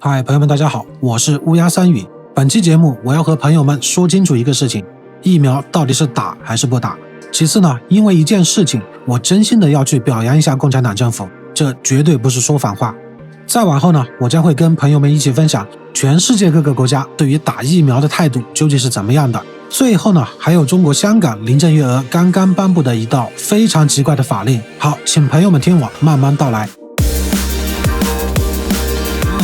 嗨，朋友们，大家好，我是乌鸦三语。本期节目我要和朋友们说清楚一个事情：疫苗到底是打还是不打？其次呢，因为一件事情，我真心的要去表扬一下共产党政府，这绝对不是说反话。再往后呢，我将会跟朋友们一起分享全世界各个国家对于打疫苗的态度究竟是怎么样的。最后呢，还有中国香港林郑月娥刚刚颁布的一道非常奇怪的法令。好，请朋友们听我慢慢道来。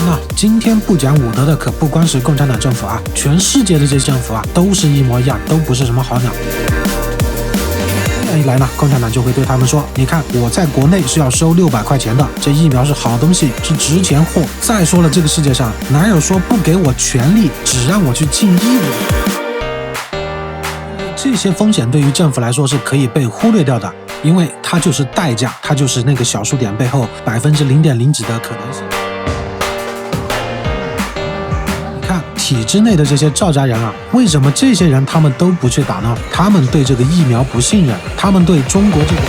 那今天不讲武德的可不光是共产党政府啊，全世界的这些政府啊都是一模一样，都不是什么好鸟。这样一来呢，共产党就会对他们说，你看我在国内是要收600块钱的，这疫苗是好东西，是值钱货。再说了，这个世界上哪有说不给我权利，只让我去尽义务？这些风险对于政府来说是可以被忽略掉的，因为它就是代价，它就是那个小数点背后0.0几的可能性。体制内的这些赵家人啊，为什么这些人他们都不去打呢？他们对这个疫苗不信任，他们对中国这个……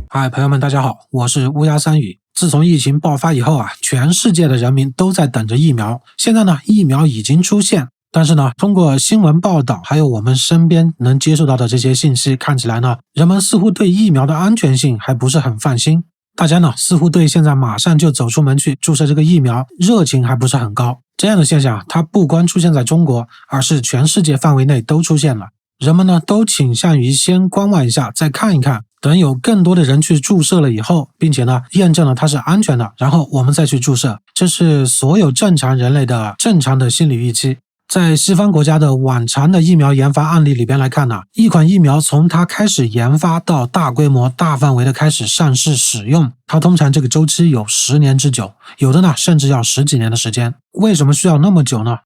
嗨，朋友们，大家好，我是乌鸦三语。自从疫情爆发以后啊，全世界的人民都在等着疫苗。现在呢，疫苗已经出现，但是呢，通过新闻报道，还有我们身边能接受到的这些信息，看起来呢，人们似乎对疫苗的安全性还不是很放心。大家呢似乎对现在马上就走出门去注射这个疫苗热情还不是很高。这样的现象它不光出现在中国，而是全世界范围内都出现了。人们呢都倾向于先观望一下，再看一看，等有更多的人去注射了以后，并且呢验证了它是安全的，然后我们再去注射。这是所有正常人类的正常的心理预期。在西方国家的往常的疫苗研发案例里边来看呢，一款疫苗从它开始研发到大规模大范围的开始上市使用，它通常这个周期有10年之久，有的呢甚至要10几年的时间。为什么需要那么久呢？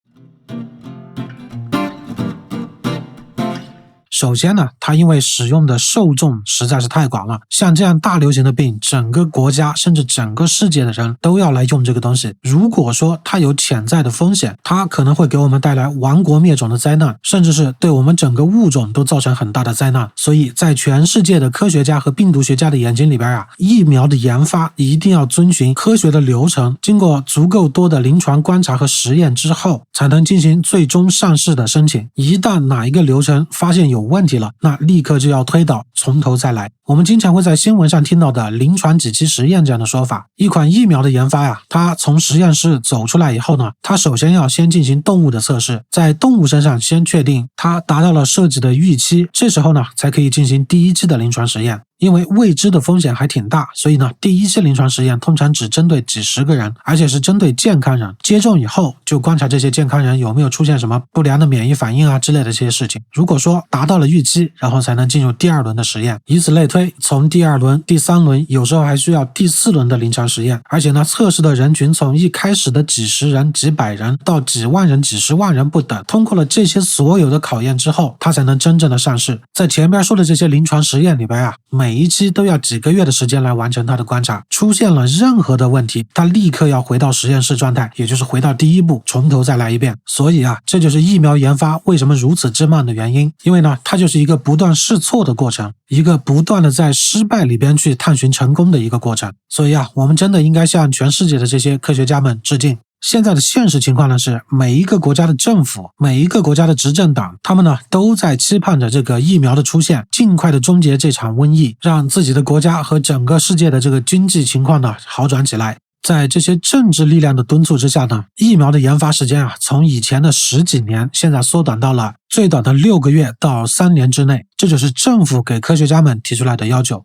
首先呢，它因为使用的受众实在是太广了，像这样大流行的病，整个国家甚至整个世界的人都要来用这个东西。如果说它有潜在的风险，它可能会给我们带来亡国灭种的灾难，甚至是对我们整个物种都造成很大的灾难。所以在全世界的科学家和病毒学家的眼睛里边啊，疫苗的研发一定要遵循科学的流程，经过足够多的临床观察和实验之后，才能进行最终上市的申请。一旦哪一个流程发现有问题了，那立刻就要推倒，从头再来。我们经常会在新闻上听到的临床几期实验这样的说法。一款疫苗的研发呀，它从实验室走出来以后呢，它首先要先进行动物的测试，在动物身上先确定它达到了设计的预期，这时候呢才可以进行第一期的临床实验。因为未知的风险还挺大，所以呢，第一期临床实验通常只针对几十个人，而且是针对健康人。接种以后就观察这些健康人有没有出现什么不良的免疫反应啊之类的这些事情。如果说达到了预期，然后才能进入第2轮的实验，以此类推，从第2轮、第3轮，有时候还需要第4轮的临床实验。而且呢，测试的人群从一开始的几十人、几百人到几万人、几十万人不等，通过了这些所有的考验之后，它才能真正的上市。在前边说的这些临床实验里边啊，每一期都要几个月的时间来完成它的观察，出现了任何的问题，它立刻要回到实验室状态，也就是回到第一步，从头再来一遍。所以啊，这就是疫苗研发为什么如此之慢的原因，因为呢，它就是一个不断试错的过程，一个不断的在失败里边去探寻成功的一个过程。所以啊，我们真的应该向全世界的这些科学家们致敬。现在的现实情况呢是，每一个国家的政府，每一个国家的执政党，他们呢都在期盼着这个疫苗的出现，尽快的终结这场瘟疫，让自己的国家和整个世界的这个经济情况呢好转起来。在这些政治力量的敦促之下呢，疫苗的研发时间啊，从以前的10几年，现在缩短到了最短的6个月到3年之内，这就是政府给科学家们提出来的要求。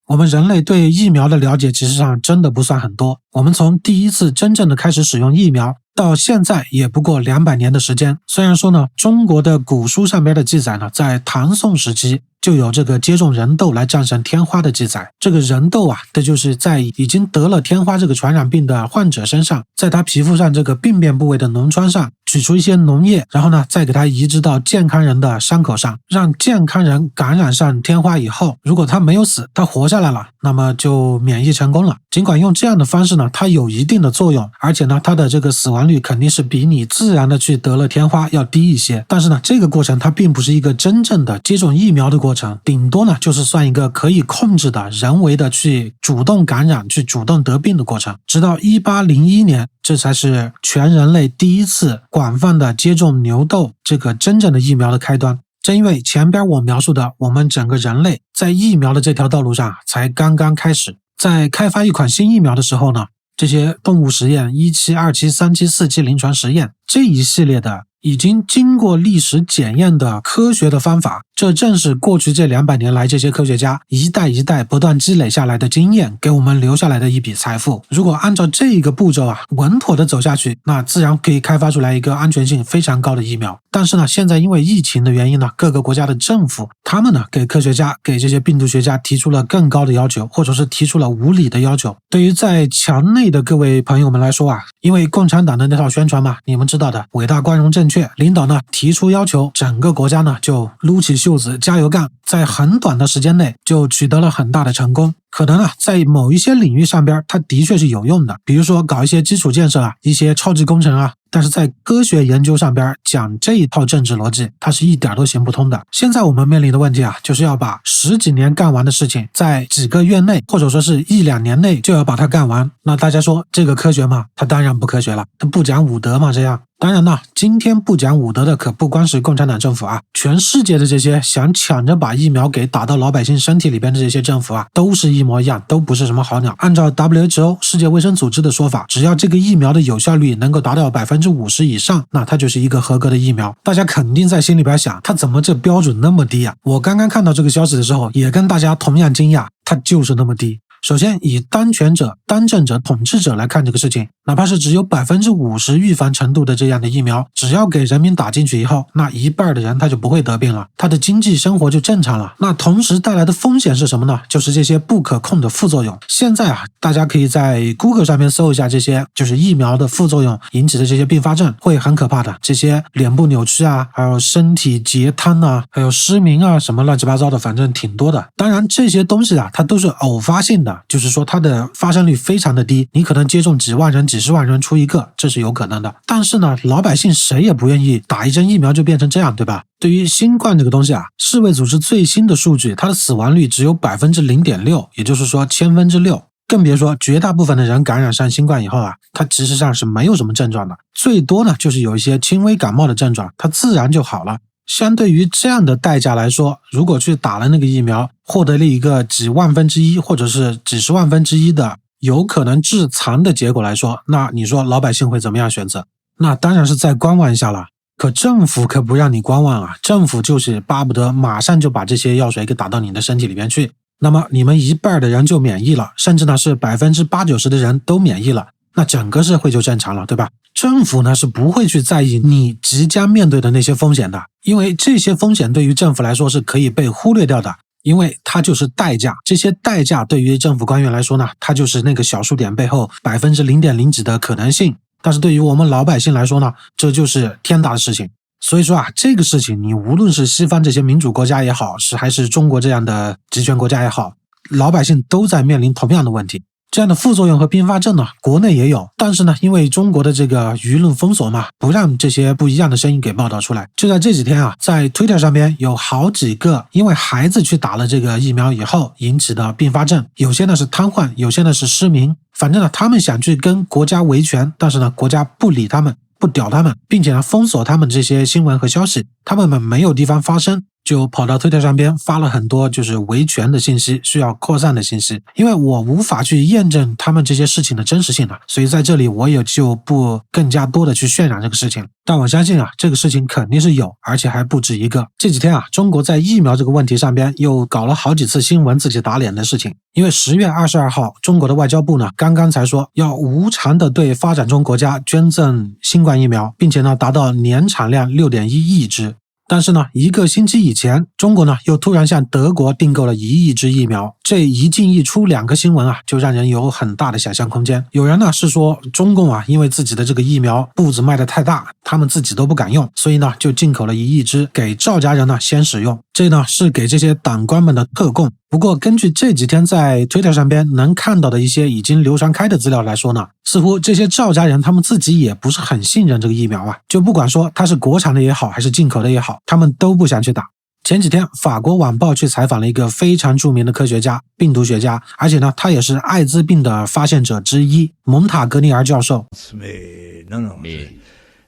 我们人类对疫苗的了解其实上真的不算很多，我们从第一次真正的开始使用疫苗到现在也不过200年的时间。虽然说呢，中国的古书上边的记载呢，在唐宋时期就有这个接种人痘来战胜天花的记载。这个人痘啊，这就是在已经得了天花这个传染病的患者身上，在他皮肤上这个病变部位的脓疮上取出一些脓液，然后呢再给它移植到健康人的伤口上，让健康人感染上天花以后，如果他没有死，他活下来了，那么就免疫成功了。尽管用这样的方式呢，它有一定的作用，而且呢它的这个死亡率肯定是比你自然的去得了天花要低一些，但是呢这个过程它并不是一个真正的接种疫苗的过程，顶多呢就是算一个可以控制的人为的去主动感染，去主动得病的过程。直到1801年，这才是全人类第一次广泛的接种牛痘这个真正的疫苗的开端。正因为前边我描述的，我们整个人类在疫苗的这条道路上才刚刚开始。在开发一款新疫苗的时候呢，这些动物实验1期、2期、3期、4期临床实验这一系列的已经经过历史检验的科学的方法，这正是过去这200年来这些科学家一代一代不断积累下来的经验，给我们留下来的一笔财富。如果按照这个步骤稳妥的走下去，那自然可以开发出来一个安全性非常高的疫苗。但是呢，现在因为疫情的原因呢，各个国家的政府他们呢给科学家给这些病毒学家提出了更高的要求，或者是提出了无理的要求。对于在墙内的各位朋友们来说因为共产党的那套宣传嘛，你们知道的，伟大光荣正确，领导呢提出要求，整个国家呢就撸起袖子加油干，在很短的时间内就取得了很大的成功。可能在某一些领域上边它的确是有用的，比如说搞一些基础建设一些超级工程但是在科学研究上边讲这一套政治逻辑，它是一点都行不通的。现在我们面临的问题就是要把10几年干完的事情，在几个月内或者说是1-2年内就要把它干完。那大家说这个科学吗？它当然不科学了，它不讲武德嘛，这样。当然呢，今天不讲武德的可不光是共产党政府全世界的这些想抢着把疫苗给打到老百姓身体里边的这些政府都是一模一样，都不是什么好鸟。按照 WHO 世界卫生组织的说法，只要这个疫苗的有效率能够达到50%以上，那它就是一个合格的疫苗。大家肯定在心里边想，它怎么这标准那么低我刚刚看到这个消息的时候，也跟大家同样惊讶，它就是那么低。首先以当权者、当政者、统治者来看这个事情，哪怕是只有50%预防程度的这样的疫苗，只要给人民打进去以后，那一半的人他就不会得病了，他的经济生活就正常了。那同时带来的风险是什么呢？就是这些不可控的副作用。现在大家可以在 Google 上面搜一下这些就是疫苗的副作用引起的这些并发症，会很可怕的。这些脸部扭曲还有身体截瘫还有失明什么乱七八糟的，反正挺多的。当然这些东西它都是偶发性的，就是说它的发生率非常的低，你可能接种几万人几十万人出一个，这是有可能的。但是呢，老百姓谁也不愿意打一针疫苗就变成这样，对吧？对于新冠这个东西世卫组织最新的数据，它的死亡率只有 0.6%， 也就是说6,000,000，更别说绝大部分的人感染上新冠以后它其实上是没有什么症状的，最多呢就是有一些轻微感冒的症状，它自然就好了。相对于这样的代价来说，如果去打了那个疫苗，获得了一个几万分之一或者是几十万分之一的有可能致残的结果来说，那你说老百姓会怎么样选择？那当然是再观望一下了。可政府可不让你观望政府就是巴不得马上就把这些药水给打到你的身体里面去，那么你们一半的人就免疫了，甚至呢是80%-90%的人都免疫了，那整个社会就正常了，对吧？政府呢是不会去在意你即将面对的那些风险的，因为这些风险对于政府来说是可以被忽略掉的，因为它就是代价。这些代价对于政府官员来说呢，它就是那个小数点背后0.0几的可能性，但是对于我们老百姓来说呢，这就是天大的事情。所以说这个事情你无论是西方这些民主国家也好，还是中国这样的集权国家也好，老百姓都在面临同样的问题。这样的副作用和并发症呢，国内也有，但是呢，因为中国的这个舆论封锁嘛，不让这些不一样的声音给报道出来。就在这几天在 Twitter 上边有好几个因为孩子去打了这个疫苗以后引起的并发症，有些呢是瘫痪，有些呢是失明，反正呢他们想去跟国家维权，但是呢国家不理他们，不屌他们，并且呢封锁他们这些新闻和消息，他们没有地方发声，就跑到推特上边发了很多就是维权的信息，需要扩散的信息。因为我无法去验证他们这些事情的真实性所以在这里我也就不更加多的去渲染这个事情。但我相信这个事情肯定是有，而且还不止一个。这几天中国在疫苗这个问题上边又搞了好几次新闻自己打脸的事情。因为10月22号中国的外交部呢刚刚才说要无偿的对发展中国家捐赠新冠疫苗，并且呢达到年产量6.1亿支。但是呢，一个星期以前，中国呢又突然向德国订购了1亿支疫苗，这一进一出2个新闻啊，就让人有很大的想象空间。有人呢是说中共啊，因为自己的这个疫苗步子迈得太大，他们自己都不敢用，所以呢就进口了1亿支给赵家人呢先使用，这呢是给这些党官们的特供。不过根据这几天在 Twitter 上边能看到的一些已经流传开的资料来说呢，似乎这些赵家人他们自己也不是很信任这个疫苗啊，就不管说它是国产的也好还是进口的也好，他们都不想去打。前几天法国晚报去采访了一个非常著名的科学家，病毒学家，而且呢他也是艾滋病的发现者之一，蒙塔格尼尔教授。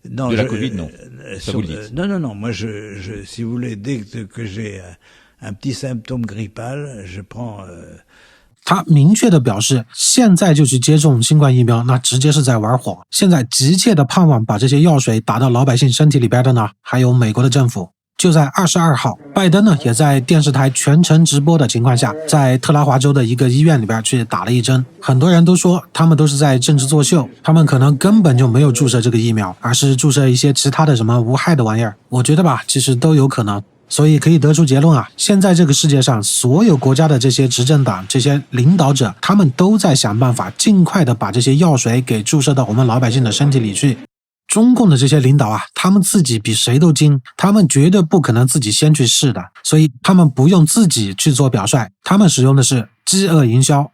Non, de la Covid, non. Ça vous le dites. Non. Moi, si vous voulez, dès que j'ai un petit symptôme grippal, je prends. 他明确的表示，现在就去接种新冠疫苗，那直接是在玩火。现在急切的盼望把这些药水打到老百姓身体里边的呢，还有美国的政府。就在22号，拜登呢也在电视台全程直播的情况下，在特拉华州的一个医院里边去打了1针。很多人都说他们都是在政治作秀，他们可能根本就没有注射这个疫苗，而是注射一些其他的什么无害的玩意儿。我觉得吧，其实都有可能。所以可以得出结论啊，现在这个世界上所有国家的这些执政党、这些领导者，他们都在想办法尽快的把这些药水给注射到我们老百姓的身体里去。中共的这些领导啊，他们自己比谁都精，他们绝对不可能自己先去试的，所以他们不用自己去做表率，他们使用的是饥饿营销。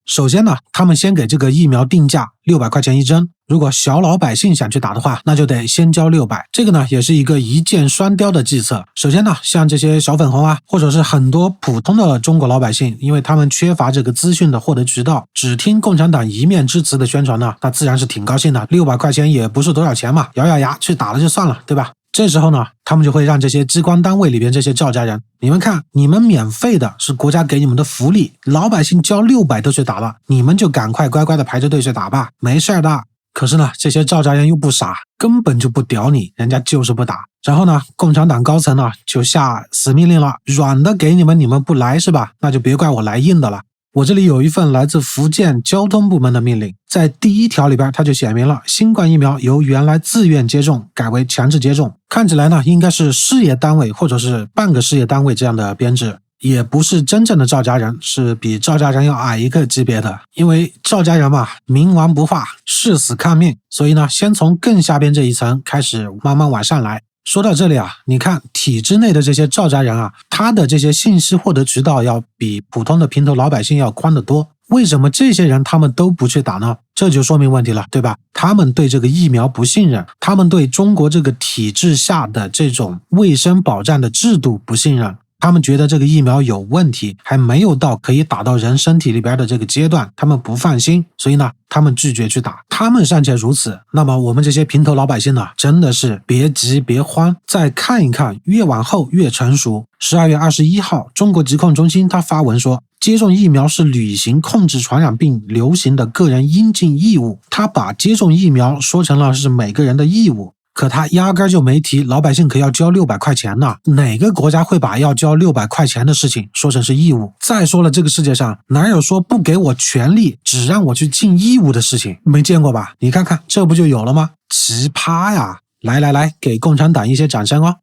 首先呢，他们先给这个疫苗定价600块钱1针，如果小老百姓想去打的话，那就得先交600。这个呢也是一个一箭双雕的计策。首先呢，像这些小粉红啊，或者是很多普通的中国老百姓，因为他们缺乏这个资讯的获得渠道，只听共产党一面之词的宣传呢，那自然是挺高兴的，600块钱也不是多少钱嘛，咬咬牙去打了就算了，对吧？这时候呢，他们就会让这些机关单位里边这些赵家人，你们看，你们免费的是国家给你们的福利，老百姓交600都去打了，你们就赶快乖乖的排着队去打吧，没事的。可是呢，这些赵家人又不傻，根本就不屌你，人家就是不打。然后呢，共产党高层呢就下死命令了，软的给你们，你们不来是吧？那就别怪我来硬的了。我这里有一份来自福建交通部门的命令，在第1条里边它就写明了，新冠疫苗由原来自愿接种改为强制接种。看起来呢，应该是事业单位或者是半个事业单位这样的编制，也不是真正的赵家人，是比赵家人要矮一个级别的。因为赵家人嘛，冥顽不化，誓死抗命，所以呢，先从更下边这一层开始慢慢往上来。说到这里啊，你看体制内的这些赵家人啊，他的这些信息获得渠道要比普通的平头老百姓要宽得多。为什么这些人他们都不去打呢？这就说明问题了，对吧？他们对这个疫苗不信任，他们对中国这个体制下的这种卫生保障的制度不信任，他们觉得这个疫苗有问题，还没有到可以打到人身体里边的这个阶段，他们不放心，所以呢，他们拒绝去打。他们尚且如此，那么我们这些平头老百姓呢，真的是别急别慌，再看一看，越往后越成熟。12月21号，中国疾控中心他发文说，接种疫苗是履行控制传染病流行的个人应尽义务，他把接种疫苗说成了是每个人的义务。可他压根就没提老百姓可要交600块钱呢，哪个国家会把要交600块钱的事情说成是义务？再说了，这个世界上哪有说不给我权利只让我去尽义务的事情？没见过吧？你看看，这不就有了吗？奇葩呀！来，给共产党一些掌声哦。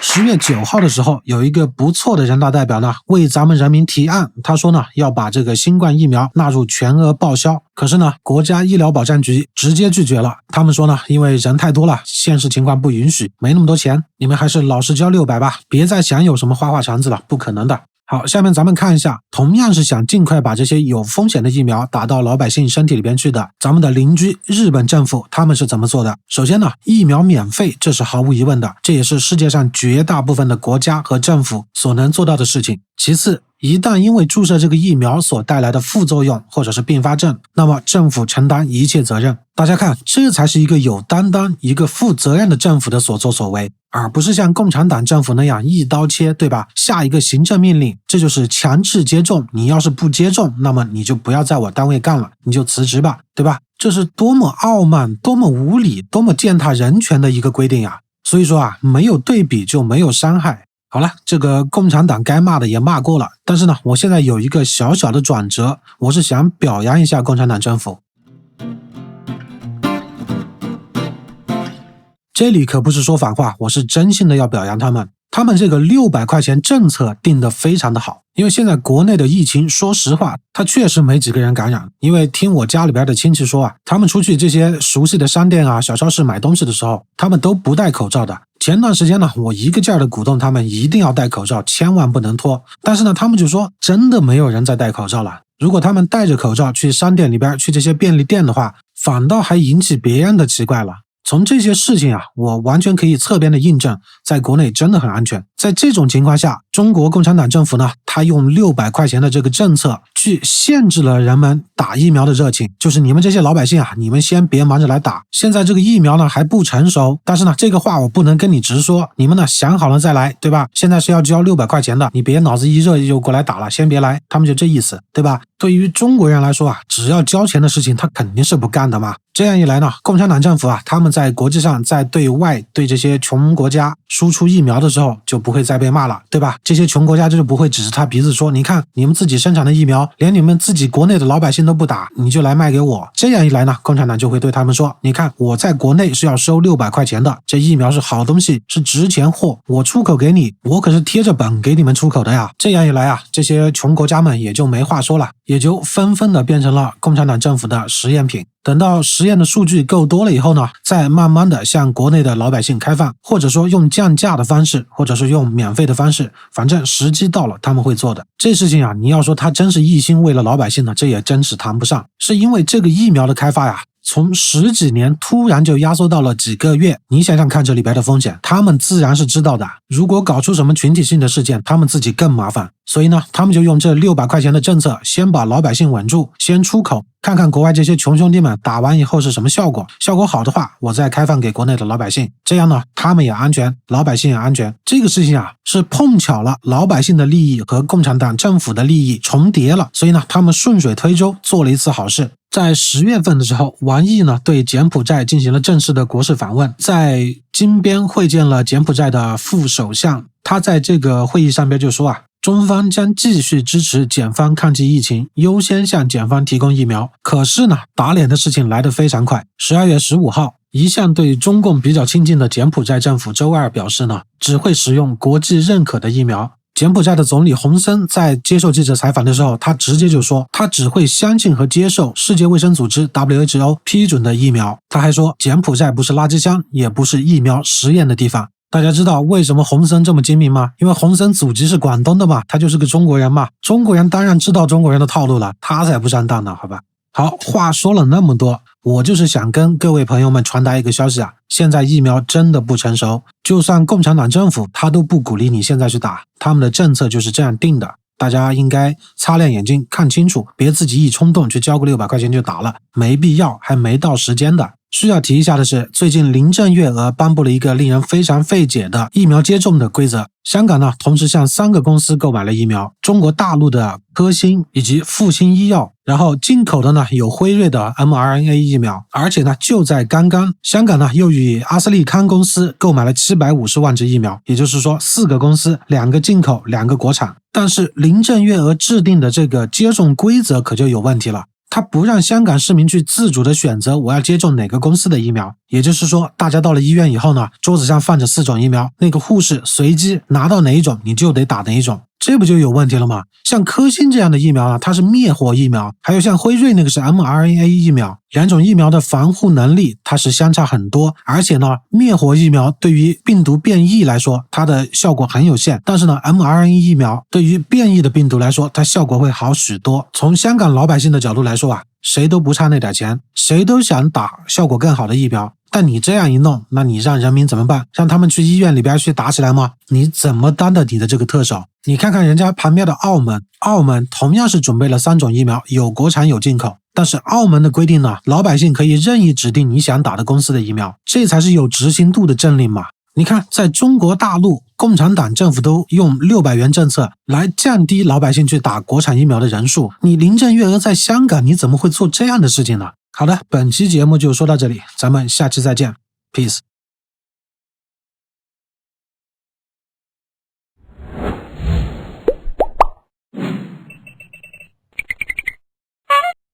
10月9号的时候，有一个不错的人大代表呢，为咱们人民提案，他说呢，要把这个新冠疫苗纳入全额报销。可是呢，国家医疗保障局直接拒绝了。他们说呢，因为人太多了，现实情况不允许，没那么多钱，你们还是老实交600吧，别再想有什么花花肠子了，不可能的。好，下面咱们看一下，同样是想尽快把这些有风险的疫苗打到老百姓身体里边去的，咱们的邻居日本政府他们是怎么做的？首先呢，疫苗免费，这是毫无疑问的，这也是世界上绝大部分的国家和政府所能做到的事情。其次，一旦因为注射这个疫苗所带来的副作用或者是并发症，那么政府承担一切责任。大家看，这才是一个有担当、一个负责任的政府的所作所为，而不是像共产党政府那样一刀切，对吧？下一个行政命令，这就是强制接种，你要是不接种，那么你就不要在我单位干了，你就辞职吧，对吧？这是多么傲慢、多么无理、多么践踏人权的一个规定啊！所以说啊，没有对比就没有伤害。好了，这个共产党该骂的也骂过了，但是呢，我现在有一个小小的转折，我是想表扬一下共产党政府。这里可不是说反话，我是真心的要表扬他们。他们这个600块钱政策定得非常的好，因为现在国内的疫情，说实话，它确实没几个人感染。因为听我家里边的亲戚说啊，他们出去这些熟悉的商店啊、小超市买东西的时候，他们都不戴口罩的。前段时间呢，我一个劲儿的鼓动他们一定要戴口罩，千万不能脱。但是呢，他们就说真的没有人在戴口罩了。如果他们戴着口罩去商店里边、去这些便利店的话，反倒还引起别人的奇怪了。从这些事情啊，我完全可以侧边的印证，在国内真的很安全。在这种情况下，中国共产党政府呢，他用600块钱的这个政策去限制了人们打疫苗的热情，就是你们这些老百姓啊，你们先别忙着来打。现在这个疫苗呢还不成熟，但是呢这个话我不能跟你直说，你们呢想好了再来，对吧？现在是要交600块钱的，你别脑子一热就过来打了，先别来，他们就这意思，对吧？对于中国人来说啊，只要交钱的事情他肯定是不干的嘛。这样一来呢，共产党政府啊，他们在国际上在对外对这些穷国家输出疫苗的时候就不会再被骂了，对吧？这些穷国家就不会指着他鼻子说，你看你们自己生产的疫苗连你们自己国内的老百姓都不打，你就来卖给我。这样一来呢，共产党就会对他们说，你看我在国内是要收600块钱的，这疫苗是好东西，是值钱货，我出口给你，我可是贴着本给你们出口的呀。这样一来啊，这些穷国家们也就没话说了，也就纷纷的变成了共产党政府的实验品。等到实验的数据够多了以后呢，再慢慢的向国内的老百姓开放，或者说用降价的方式，或者是用免费的方式，反正时机到了他们会做的。这事情啊，你要说他真是一心为了老百姓呢，这也真是谈不上。是因为这个疫苗的开发呀，从10几年突然就压缩到了几个月，你想想看这里边的风险，他们自然是知道的。如果搞出什么群体性的事件，他们自己更麻烦。所以呢，他们就用这600块钱的政策，先把老百姓稳住，先出口，看看国外这些穷兄弟们打完以后是什么效果。效果好的话，我再开放给国内的老百姓，这样呢，他们也安全，老百姓也安全。这个事情啊，是碰巧了，老百姓的利益和共产党政府的利益重叠了，所以呢，他们顺水推舟做了一次好事。在10月份的时候，王毅呢对柬埔寨进行了正式的国事访问，在金边会见了柬埔寨的副首相。他在这个会议上边就说啊，中方将继续支持柬方抗击疫情，优先向柬方提供疫苗。可是呢，打脸的事情来得非常快。12月15号，一向对中共比较亲近的柬埔寨政府周二表示呢，只会使用国际认可的疫苗。柬埔寨的总理洪森在接受记者采访的时候，他直接就说，他只会相信和接受世界卫生组织 WHO 批准的疫苗。他还说，柬埔寨不是垃圾箱，也不是疫苗实验的地方。大家知道为什么洪森这么精明吗？因为洪森祖籍是广东的嘛，他就是个中国人嘛，中国人当然知道中国人的套路了，他才不上当呢，好吧。好，话说了那么多，我就是想跟各位朋友们传达一个消息啊，现在疫苗真的不成熟，就算共产党政府他都不鼓励你现在去打，他们的政策就是这样定的，大家应该擦亮眼睛看清楚，别自己一冲动去交个600块钱就打了，没必要，还没到时间的。需要提一下的是，最近林郑月娥颁布了一个令人非常费解的疫苗接种的规则。香港呢，同时向3个公司购买了疫苗，中国大陆的科兴以及复星医药，然后进口的呢有辉瑞的 mRNA 疫苗，而且呢就在刚刚，香港呢又与阿斯利康公司购买了750万支疫苗，也就是说4个公司，2个进口，2个国产。但是林郑月娥制定的这个接种规则可就有问题了。他不让香港市民去自主的选择我要接种哪个公司的疫苗，也就是说大家到了医院以后呢，桌子上放着4种疫苗，那个护士随机拿到哪一种你就得打哪一种，这不就有问题了吗？像科兴这样的疫苗呢，它是灭活疫苗，还有像辉瑞那个是 mRNA 疫苗，2种疫苗的防护能力它是相差很多，而且呢，灭活疫苗对于病毒变异来说它的效果很有限，但是呢 mRNA 疫苗对于变异的病毒来说它效果会好许多。从香港老百姓的角度来说啊，谁都不差那点钱，谁都想打效果更好的疫苗，但你这样一弄，那你让人民怎么办？让他们去医院里边去打起来吗？你怎么当的你的这个特首？你看看人家旁边的澳门同样是准备了3种疫苗，有国产有进口，但是澳门的规定呢，老百姓可以任意指定你想打的公司的疫苗，这才是有执行度的政令嘛。你看在中国大陆，共产党政府都用600元政策来降低老百姓去打国产疫苗的人数，你林郑月娥在香港你怎么会做这样的事情呢？好的，本期节目就说到这里，咱们下期再见 ，Peace。